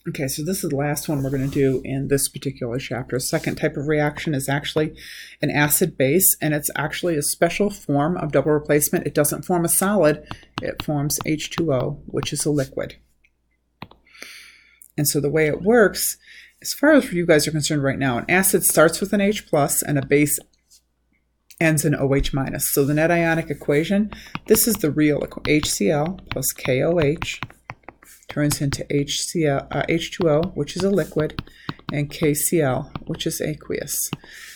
Okay, so this is the last one we're going to do in this particular chapter. Second type of reaction is actually an acid-base, and it's actually a special form of double replacement. It doesn't form a solid, it forms H2O, which is a liquid. And so the way it works, as far as you guys are concerned right now, an acid starts with an H plus and a base ends in OH minus. So the net ionic equation, this is the real HCl plus KOH turns into H2O, which is a liquid, and KCl, which is aqueous.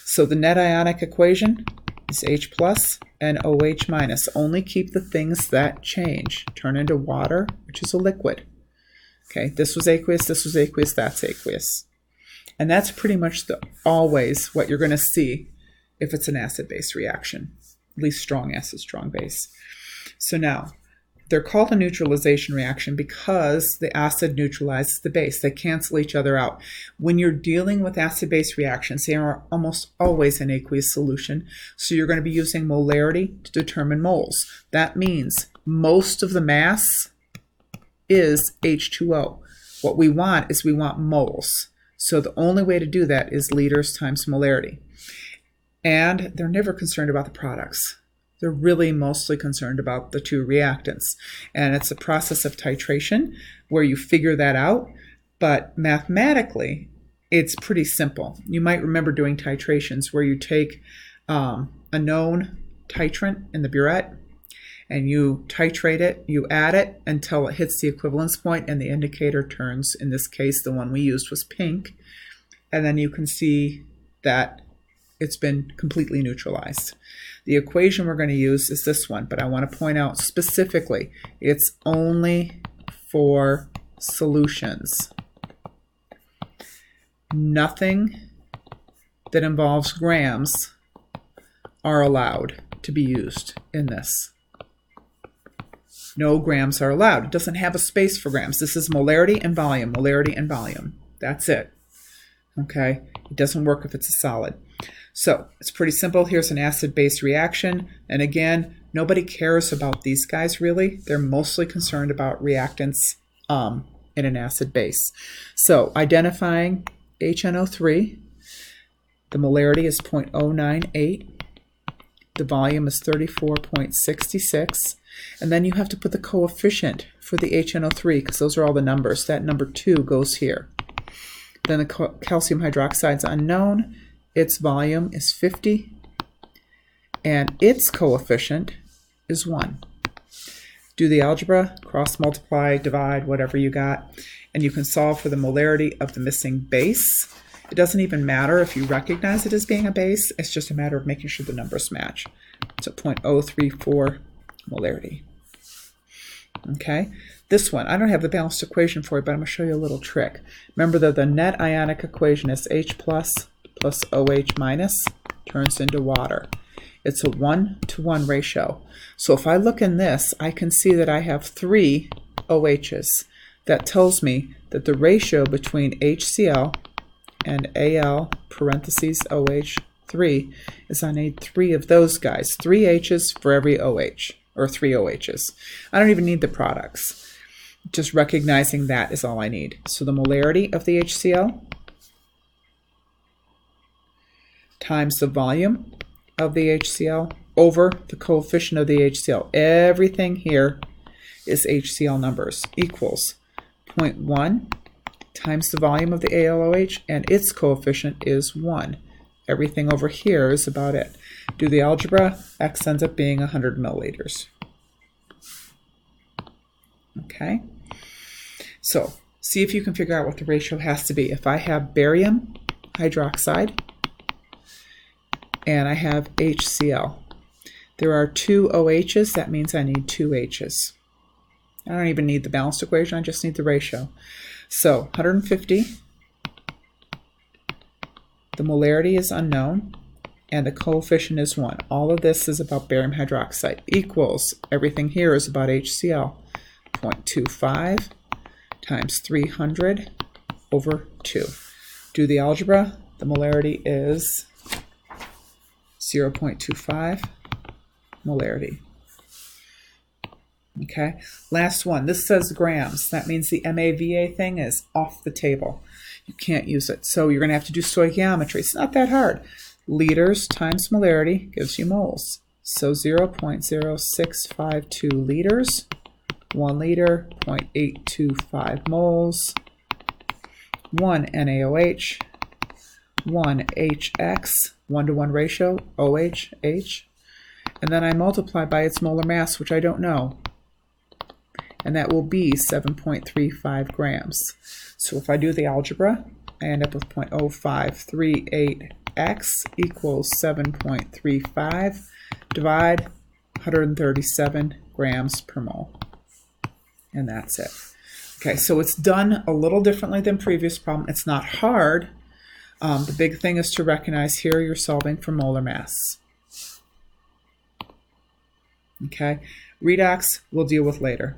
So the net ionic equation is H plus and OH minus. Only keep the things that change. Turn into water, which is a liquid. Okay, this was aqueous, that's aqueous. And that's pretty much always what you're going to see if it's an acid-base reaction, at least strong acid, strong base. So now, they're called a neutralization reaction because the acid neutralizes the base. They cancel each other out. When you're dealing with acid-base reactions, they are almost always an aqueous solution. So you're going to be using molarity to determine moles. That means most of the mass is H2O. What we want is we want moles. So the only way to do that is liters times molarity. And they're never concerned about the products. They're really mostly concerned about the two reactants. And it's a process of titration where you figure that out. But mathematically, it's pretty simple. You might remember doing titrations where you take a known titrant in the burette and you titrate it, you add it until it hits the equivalence point and the indicator turns. In this case, the one we used was pink. And then you can see that it's been completely neutralized. The equation we're going to use is this one, but I want to point out specifically, it's only for solutions. Nothing that involves grams are allowed to be used in this. No grams are allowed. It doesn't have a space for grams. This is molarity and volume, molarity and volume. That's it. Okay? It doesn't work if it's a solid. So it's pretty simple. Here's an acid-base reaction. And again, nobody cares about these guys really. They're mostly concerned about reactants in an acid base. So identifying HNO3, the molarity is 0.098. The volume is 34.66. And then you have to put the coefficient for the HNO3 because those are all the numbers. That number 2 goes here. Then the calcium hydroxide is unknown. Its volume is 50, and its coefficient is 1. Do the algebra, cross multiply, divide, whatever you got, and you can solve for the molarity of the missing base. It doesn't even matter if you recognize it as being a base. It's just a matter of making sure the numbers match. So 0.034 molarity. Okay, this one, I don't have the balanced equation for you, but I'm going to show you a little trick. Remember that the net ionic equation is H plus OH minus turns into water. It's a 1-to-1 ratio. So if I look in this, I can see that I have 3 OHs. That tells me that the ratio between HCl and Al parentheses OH3 is I need 3 of those guys. 3 H's for every OH, or 3 OHs. I don't even need the products. Just recognizing that is all I need. So the molarity of the HCl times the volume of the HCl over the coefficient of the HCl. Everything here is HCl numbers equals 0.1 times the volume of the ALOH, and its coefficient is 1. Everything over here is about it. Do the algebra, X ends up being 100 milliliters. Okay, so see if you can figure out what the ratio has to be. If I have barium hydroxide and I have HCl, there are 2 OHs, that means I need 2 H's. I don't even need the balanced equation, I just need the ratio. So 150, the molarity is unknown, and the coefficient is 1. All of this is about barium hydroxide, equals, everything here is about HCl, 0.25 times 300 over 2. Do the algebra, the molarity is 0.25 molarity. Okay, last one. This says grams. That means the MAVA thing is off the table. You can't use it. So you're going to have to do stoichiometry. It's not that hard. Liters times molarity gives you moles. So 0.0652 liters, 1 liter, 0.825 moles, 1 NaOH, 1 HX, 1-to-1 ratio, OH, H, and then I multiply by its molar mass, which I don't know, and that will be 7.35 grams. So if I do the algebra, I end up with 0.0538x equals 7.35, divide 137 grams per mole, and that's it. Okay, so it's done a little differently than previous problem. It's not hard. The big thing is to recognize here you're solving for molar mass. Okay, redox we'll deal with later.